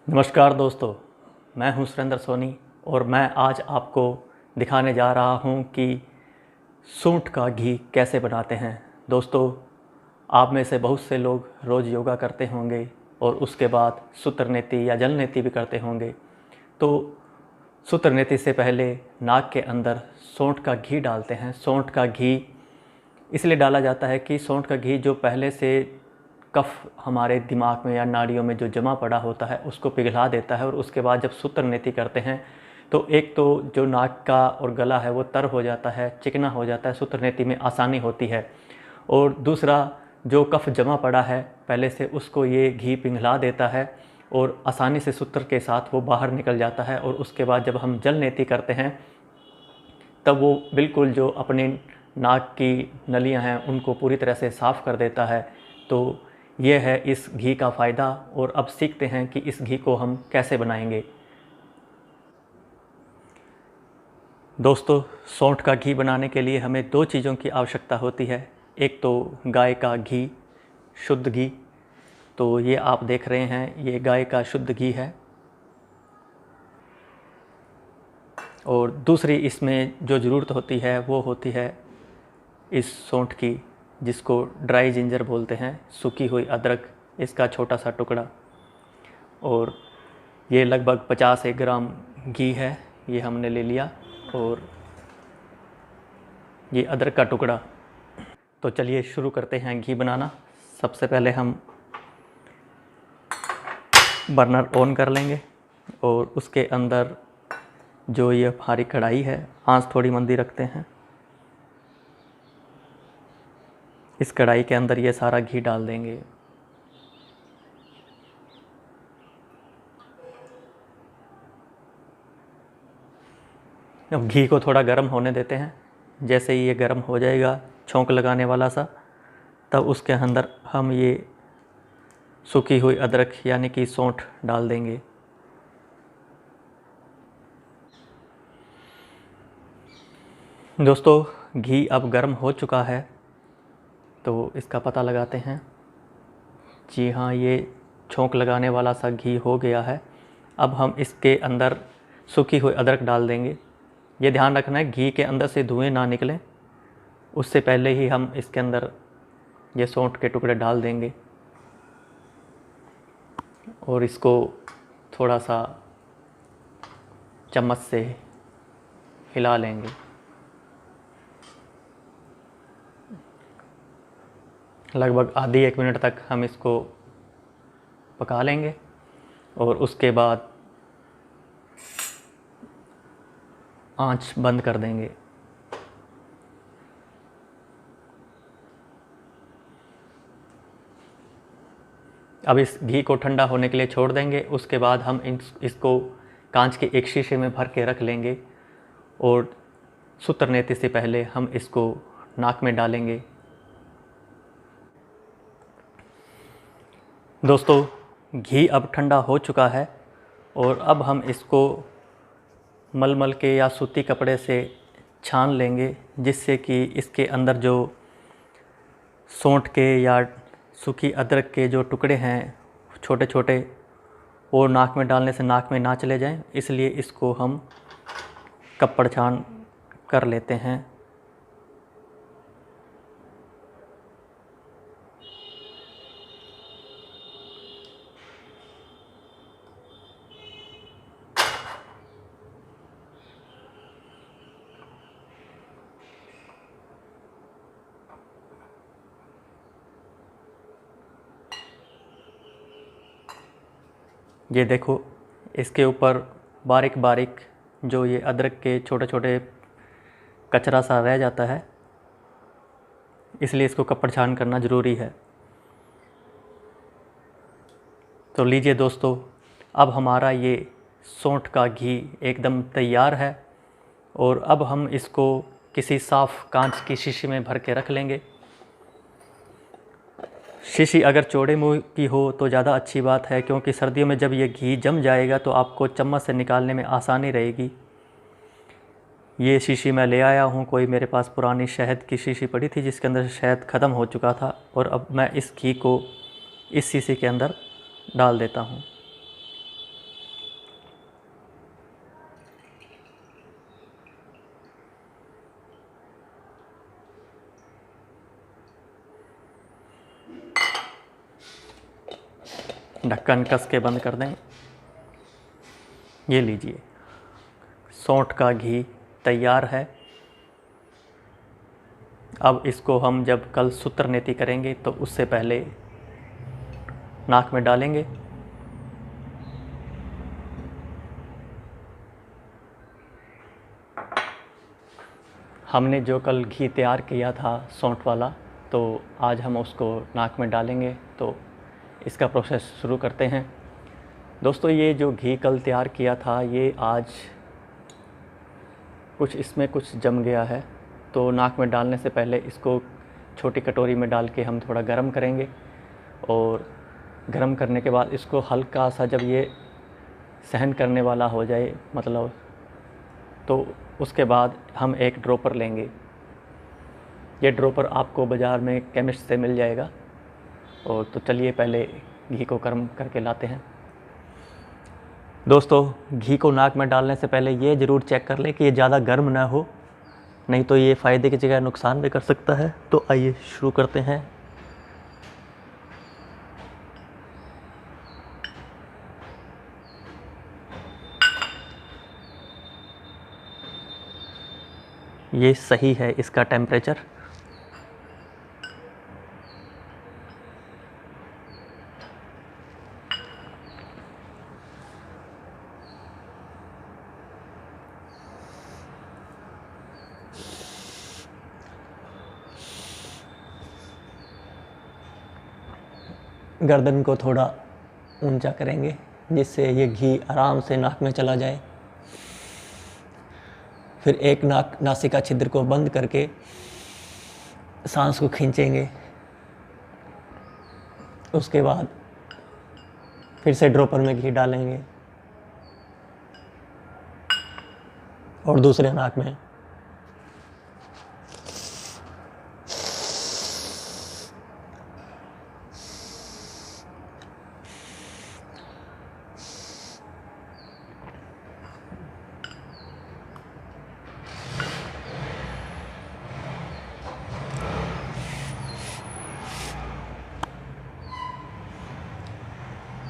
नमस्कार दोस्तों, मैं हूं सुरेंद्र सोनी और मैं आज आपको दिखाने जा रहा हूं कि सूंठ का घी कैसे बनाते हैं। दोस्तों, आप में से बहुत से लोग रोज़ योगा करते होंगे और उसके बाद सूत्र नेति या जल नेति भी करते होंगे। तो सूत्र नेति से पहले नाक के अंदर सूंठ का घी डालते हैं। सूंठ का घी इसलिए डाला जाता है कि सूंठ का घी जो पहले से कफ हमारे दिमाग में या नाड़ियों में जो जमा पड़ा होता है उसको पिघला देता है, और उसके बाद जब सूत्र नेति करते हैं तो एक तो जो नाक का और गला है वो तर हो जाता है, चिकना हो जाता है, सूत्र नेति में आसानी होती है। और दूसरा, जो कफ जमा पड़ा है पहले से उसको ये घी पिघला देता है और आसानी से सूत्र के साथ वो बाहर निकल जाता है। और उसके बाद जब हम जल नेति करते हैं तब वो बिल्कुल जो अपने नाक की नलियां हैं उनको पूरी तरह से साफ़ कर देता है। तो ये है इस घी का फ़ायदा। और अब सीखते हैं कि इस घी को हम कैसे बनाएंगे। दोस्तों, सौंठ का घी बनाने के लिए हमें दो चीज़ों की आवश्यकता होती है। एक तो गाय का घी, शुद्ध घी। तो ये आप देख रहे हैं, ये गाय का शुद्ध घी है। और दूसरी इसमें जो ज़रूरत होती है वो होती है इस सौंठ की, जिसको ड्राई जिंजर बोलते हैं, सूखी हुई अदरक, इसका छोटा सा टुकड़ा। और ये लगभग 50 ग्राम घी है, ये हमने ले लिया। और ये अदरक का टुकड़ा। तो चलिए शुरू करते हैं घी बनाना। सबसे पहले हम बर्नर ऑन कर लेंगे और उसके अंदर जो ये हमारी कढ़ाई है, आंच थोड़ी मंदी रखते हैं। इस कढ़ाई के अंदर ये सारा घी डाल देंगे। अब घी को थोड़ा गर्म होने देते हैं। जैसे ही ये गर्म हो जाएगा छौंक लगाने वाला सा, तब उसके अंदर हम ये सूखी हुई अदरक यानी कि सौंठ डाल देंगे। दोस्तों, घी अब गर्म हो चुका है तो इसका पता लगाते हैं। जी हाँ, ये छौंक लगाने वाला सा घी हो गया है। अब हम इसके अंदर सूखी हुई अदरक डाल देंगे। ये ध्यान रखना है घी के अंदर से धुएं ना निकलें, उससे पहले ही हम इसके अंदर ये सौंठ के टुकड़े डाल देंगे और इसको थोड़ा सा चम्मच से हिला लेंगे। लगभग आधी 1 मिनट तक हम इसको पका लेंगे और उसके बाद आंच बंद कर देंगे। अब इस घी को ठंडा होने के लिए छोड़ देंगे। उसके बाद हम इसको कांच के एक शीशे में भर के रख लेंगे और सूत्र नेति से पहले हम इसको नाक में डालेंगे। दोस्तों, घी अब ठंडा हो चुका है और अब हम इसको मलमल के या सूती कपड़े से छान लेंगे, जिससे कि इसके अंदर जो सौंठ के या सूखी अदरक के जो टुकड़े हैं छोटे छोटे, वो नाक में डालने से नाक में ना चले जाएं। इसलिए इसको हम कपड़ छान कर लेते हैं। ये देखो, इसके ऊपर बारीक बारीक जो ये अदरक के छोटे छोटे कचरा सा रह जाता है, इसलिए इसको कपड़ छान करना ज़रूरी है। तो लीजिए दोस्तों, अब हमारा ये सौंठ का घी एकदम तैयार है और अब हम इसको किसी साफ़ कांच की शीशी में भर के रख लेंगे। शीशी अगर चौड़े मुंह की हो तो ज़्यादा अच्छी बात है, क्योंकि सर्दियों में जब ये घी जम जाएगा तो आपको चम्मच से निकालने में आसानी रहेगी। ये शीशी मैं ले आया हूँ, कोई मेरे पास पुरानी शहद की शीशी पड़ी थी जिसके अंदर शहद ख़त्म हो चुका था, और अब मैं इस घी को इस शीशी के अंदर डाल देता हूँ। ढक्कन कस के बंद कर दें। ये लीजिए, सौंठ का घी तैयार है। अब इसको हम जब कल सूत्र नेति करेंगे तो उससे पहले नाक में डालेंगे। हमने जो कल घी तैयार किया था सौंठ वाला, तो आज हम उसको नाक में डालेंगे। तो इसका प्रोसेस शुरू करते हैं। दोस्तों, ये जो घी कल तैयार किया था, ये आज इसमें कुछ जम गया है। तो नाक में डालने से पहले इसको छोटी कटोरी में डाल के हम थोड़ा गर्म करेंगे, और गर्म करने के बाद इसको हल्का सा जब ये सहन करने वाला हो जाए, मतलब, तो उसके बाद हम एक ड्रॉपर लेंगे। ये ड्रॉपर आपको बाज़ार में केमिस्ट से मिल जाएगा। और तो चलिए पहले घी को गर्म करके लाते हैं। दोस्तों, घी को नाक में डालने से पहले ये ज़रूर चेक कर लें कि ये ज़्यादा गर्म ना हो, नहीं तो ये फ़ायदे की जगह नुकसान भी कर सकता है। तो आइए शुरू करते हैं। ये सही है इसका टेम्परेचर। गर्दन को थोड़ा ऊंचा करेंगे जिससे ये घी आराम से नाक में चला जाए। फिर एक नासिका छिद्र को बंद करके सांस को खींचेंगे। उसके बाद फिर से ड्रॉपर में घी डालेंगे और दूसरे नाक में।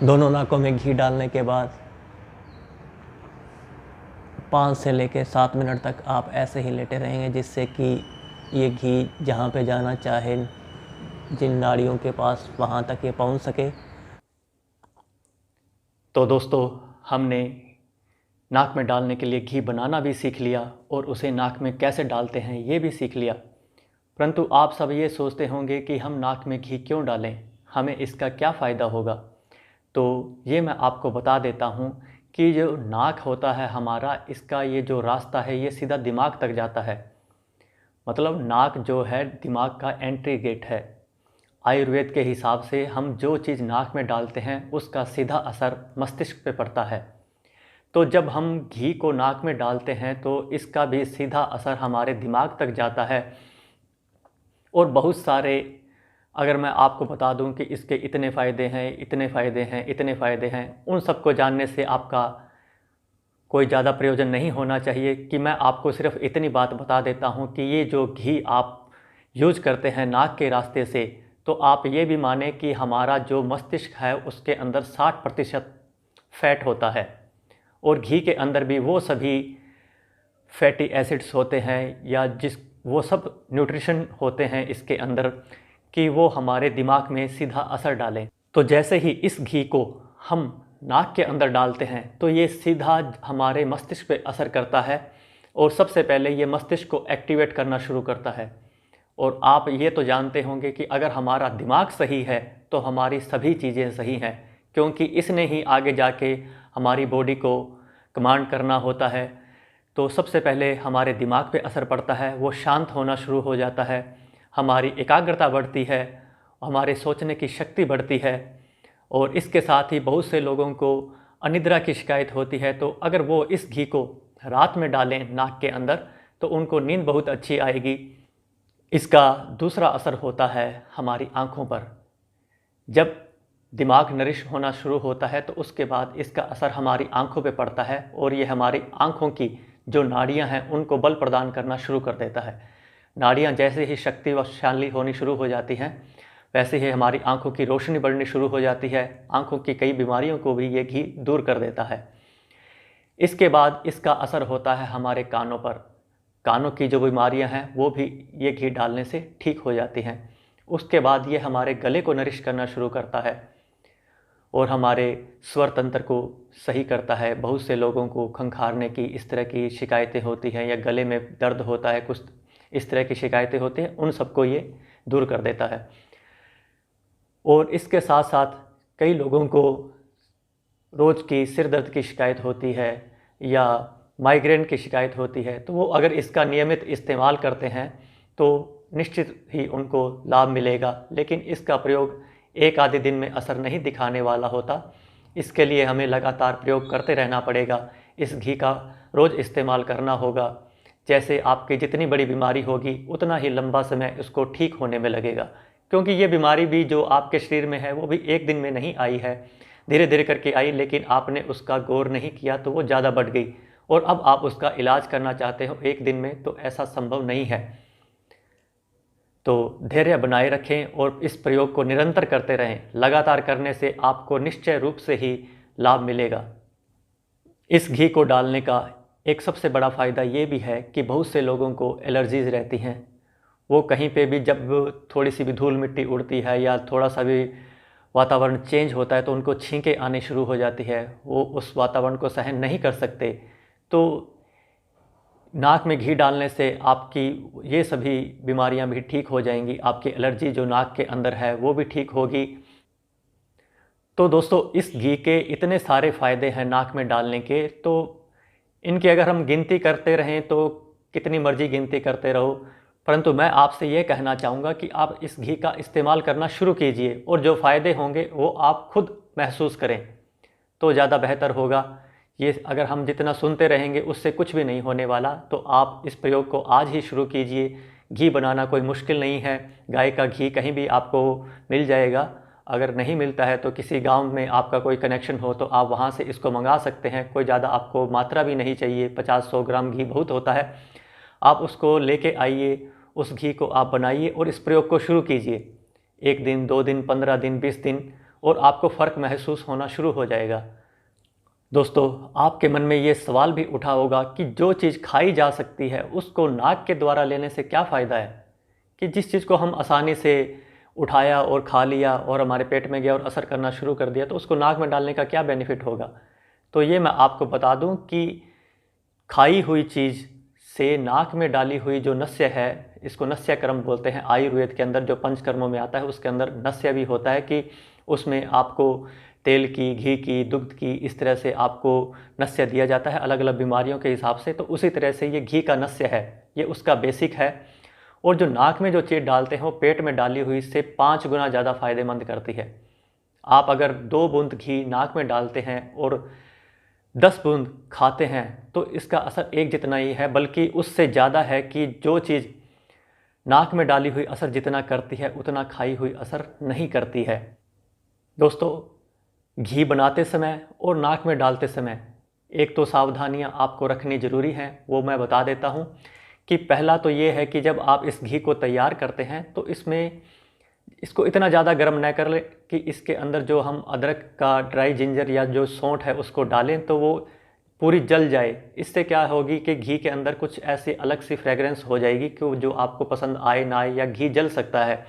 दोनों नाकों में घी डालने के बाद 5 से लेकर 7 मिनट तक आप ऐसे ही लेटे रहेंगे, जिससे कि ये घी जहाँ पे जाना चाहे, जिन नाड़ियों के पास, वहाँ तक ये पहुँच सके। तो दोस्तों, हमने नाक में डालने के लिए घी बनाना भी सीख लिया और उसे नाक में कैसे डालते हैं ये भी सीख लिया। परंतु आप सब ये सोचते होंगे कि हम नाक में घी क्यों डालें, हमें इसका क्या फ़ायदा होगा। तो ये मैं आपको बता देता हूँ कि जो नाक होता है हमारा, इसका ये जो रास्ता है ये सीधा दिमाग तक जाता है। मतलब नाक जो है दिमाग का एंट्री गेट है। आयुर्वेद के हिसाब से हम जो चीज़ नाक में डालते हैं उसका सीधा असर मस्तिष्क पे पड़ता है। तो जब हम घी को नाक में डालते हैं तो इसका भी सीधा असर हमारे दिमाग तक जाता है। और बहुत सारे, अगर मैं आपको बता दूं कि इसके इतने फ़ायदे हैं, इतने फ़ायदे हैं, इतने फ़ायदे हैं, उन सबको जानने से आपका कोई ज़्यादा प्रयोजन नहीं होना चाहिए कि मैं आपको सिर्फ इतनी बात बता देता हूं कि ये जो घी आप यूज करते हैं नाक के रास्ते से, तो आप ये भी माने कि हमारा जो मस्तिष्क है उसके अंदर 60% फैट होता है, और घी के अंदर भी वो सभी फैटी एसिड्स होते हैं, या वो सब न्यूट्रिशन होते हैं इसके अंदर कि वो हमारे दिमाग में सीधा असर डालें। तो जैसे ही इस घी को हम नाक के अंदर डालते हैं तो ये सीधा हमारे मस्तिष्क पे असर करता है, और सबसे पहले ये मस्तिष्क को एक्टिवेट करना शुरू करता है। और आप ये तो जानते होंगे कि अगर हमारा दिमाग सही है तो हमारी सभी चीज़ें सही हैं, क्योंकि इसने ही आगे जाके हमारी बॉडी को कमांड करना होता है। तो सबसे पहले हमारे दिमाग पे असर पड़ता है, वो शांत होना शुरू हो जाता है, हमारी एकाग्रता बढ़ती है, हमारे सोचने की शक्ति बढ़ती है। और इसके साथ ही बहुत से लोगों को अनिद्रा की शिकायत होती है, तो अगर वो इस घी को रात में डालें नाक के अंदर तो उनको नींद बहुत अच्छी आएगी। इसका दूसरा असर होता है हमारी आँखों पर। जब दिमाग नरिश होना शुरू होता है तो उसके बाद इसका असर हमारी आँखों पे पड़ता है, और ये हमारी आँखों की जो नाड़ियाँ हैं उनको बल प्रदान करना शुरू कर देता है। नाड़ियाँ जैसे ही शक्तिशाली होनी शुरू हो जाती हैं, वैसे ही हमारी आंखों की रोशनी बढ़नी शुरू हो जाती है, आंखों की कई बीमारियों को भी ये घी दूर कर देता है। इसके बाद इसका असर होता है हमारे कानों पर। कानों की जो बीमारियां हैं वो भी ये घी डालने से ठीक हो जाती हैं। उसके बाद ये हमारे गले को नरिश करना शुरू करता है और हमारे स्वर तंत्र को सही करता है। बहुत से लोगों को खंखारने की इस तरह की शिकायतें होती हैं या गले में दर्द होता है, कुछ इस तरह की शिकायतें होती हैं, उन सबको ये दूर कर देता है। और इसके साथ साथ कई लोगों को रोज़ की सिर दर्द की शिकायत होती है या माइग्रेन की शिकायत होती है, तो वो अगर इसका नियमित इस्तेमाल करते हैं तो निश्चित ही उनको लाभ मिलेगा। लेकिन इसका प्रयोग एक आधे दिन में असर नहीं दिखाने वाला होता। इसके लिए हमें लगातार प्रयोग करते रहना पड़ेगा। इस घी का रोज़ इस्तेमाल करना होगा। जैसे आपकी जितनी बड़ी बीमारी होगी उतना ही लंबा समय इसको ठीक होने में लगेगा, क्योंकि ये बीमारी भी जो आपके शरीर में है वो भी एक दिन में नहीं आई है, धीरे धीरे करके आई, लेकिन आपने उसका गौर नहीं किया तो वो ज़्यादा बढ़ गई और अब आप उसका इलाज करना चाहते हो एक दिन में, तो ऐसा संभव नहीं है। तो धैर्य बनाए रखें और इस प्रयोग को निरंतर करते रहें। लगातार करने से आपको निश्चय रूप से ही लाभ मिलेगा। इस घी को डालने का एक सबसे बड़ा फ़ायदा ये भी है कि बहुत से लोगों को एलर्जीज़ रहती हैं। वो कहीं पे भी जब थोड़ी सी भी धूल मिट्टी उड़ती है या थोड़ा सा भी वातावरण चेंज होता है तो उनको छींकें आने शुरू हो जाती है, वो उस वातावरण को सहन नहीं कर सकते। तो नाक में घी डालने से आपकी ये सभी बीमारियां भी ठीक हो जाएंगी। आपकी एलर्जी जो नाक के अंदर है वो भी ठीक होगी। तो दोस्तों, इस घी के इतने सारे फ़ायदे हैं नाक में डालने के, तो इनकी अगर हम गिनती करते रहें तो कितनी मर्जी गिनती करते रहो, परंतु मैं आपसे ये कहना चाहूँगा कि आप इस घी का इस्तेमाल करना शुरू कीजिए और जो फ़ायदे होंगे वो आप खुद महसूस करें तो ज़्यादा बेहतर होगा। ये अगर हम जितना सुनते रहेंगे उससे कुछ भी नहीं होने वाला। तो आप इस प्रयोग को आज ही शुरू कीजिए। घी बनाना कोई मुश्किल नहीं है। गाय का घी कहीं भी आपको मिल जाएगा। अगर नहीं मिलता है तो किसी गांव में आपका कोई कनेक्शन हो तो आप वहां से इसको मंगा सकते हैं। कोई ज़्यादा आपको मात्रा भी नहीं चाहिए, 50-100 ग्राम घी बहुत होता है। आप उसको लेके आइए, उस घी को आप बनाइए और इस प्रयोग को शुरू कीजिए। 1 दिन, 2 दिन, 15 दिन, 20 दिन, और आपको फ़र्क महसूस होना शुरू हो जाएगा। दोस्तों, आपके मन में ये सवाल भी उठा होगा कि जो चीज़ खाई जा सकती है उसको नाक के द्वारा लेने से क्या फ़ायदा है, कि जिस चीज़ को हम आसानी से उठाया और खा लिया और हमारे पेट में गया और असर करना शुरू कर दिया, तो उसको नाक में डालने का क्या बेनिफिट होगा। तो ये मैं आपको बता दूं कि खाई हुई चीज़ से नाक में डाली हुई जो नस्य है, इसको नस्य कर्म बोलते हैं। आयुर्वेद के अंदर जो पंचकर्मों में आता है उसके अंदर नस्य भी होता है कि उसमें आपको तेल की, घी की, दुग्ध की, इस तरह से आपको नस्य दिया जाता है अलग अलग बीमारियों के हिसाब से। तो उसी तरह से ये घी का नस्य है, ये उसका बेसिक है। और जो नाक में जो चीज़ डालते हैं वो पेट में डाली हुई से 5 गुना ज़्यादा फ़ायदेमंद करती है। आप अगर 2 बूंद घी नाक में डालते हैं और 10 बूंद खाते हैं तो इसका असर एक जितना ही है, बल्कि उससे ज़्यादा है कि जो चीज़ नाक में डाली हुई असर जितना करती है उतना खाई हुई असर नहीं करती है। दोस्तों, घी बनाते समय और नाक में डालते समय एक तो सावधानियां आपको रखनी ज़रूरी हैं, वो मैं बता देता हूं। कि पहला तो ये है कि जब आप इस घी को तैयार करते हैं तो इसको इतना ज़्यादा गर्म न कर ले कि इसके अंदर जो हम अदरक का ड्राई जिंजर या जो सौंठ है उसको डालें तो वो पूरी जल जाए। इससे क्या होगी कि घी के अंदर कुछ ऐसी अलग सी फ्रेगरेंस हो जाएगी कि जो आपको पसंद आए ना आए, या घी जल सकता है।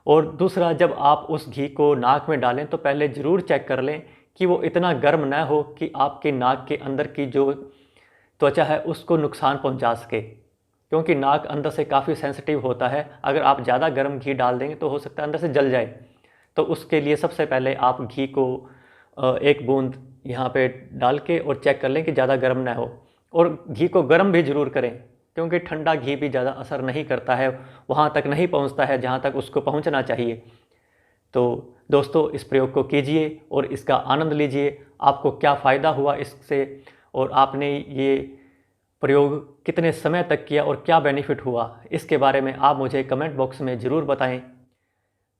और दूसरा, जब आप उस घी को नाक में डालें तो पहले ज़रूर चेक कर लें कि वो इतना गर्म न हो कि आपके नाक के अंदर की जो त्वचा है उसको नुकसान पहुंचा सके, क्योंकि नाक अंदर से काफ़ी सेंसिटिव होता है। अगर आप ज़्यादा गर्म घी डाल देंगे तो हो सकता है अंदर से जल जाए। तो उसके लिए सबसे पहले आप घी को 1 बूंद यहाँ पे डाल के और चेक कर लें कि ज़्यादा गर्म ना हो। और घी को गर्म भी ज़रूर करें, क्योंकि ठंडा घी भी ज़्यादा असर नहीं करता है, वहाँ तक नहीं पहुँचता है जहाँ तक उसको पहुँचना चाहिए। तो दोस्तों, इस प्रयोग को कीजिए और इसका आनंद लीजिए। आपको क्या फ़ायदा हुआ इससे और आपने ये प्रयोग कितने समय तक किया और क्या बेनिफिट हुआ, इसके बारे में आप मुझे कमेंट बॉक्स में ज़रूर बताएं।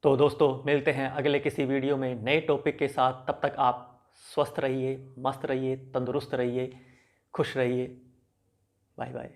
तो दोस्तों, मिलते हैं अगले किसी वीडियो में नए टॉपिक के साथ। तब तक आप स्वस्थ रहिए, मस्त रहिए, तंदुरुस्त रहिए, खुश रहिए। Bye bye.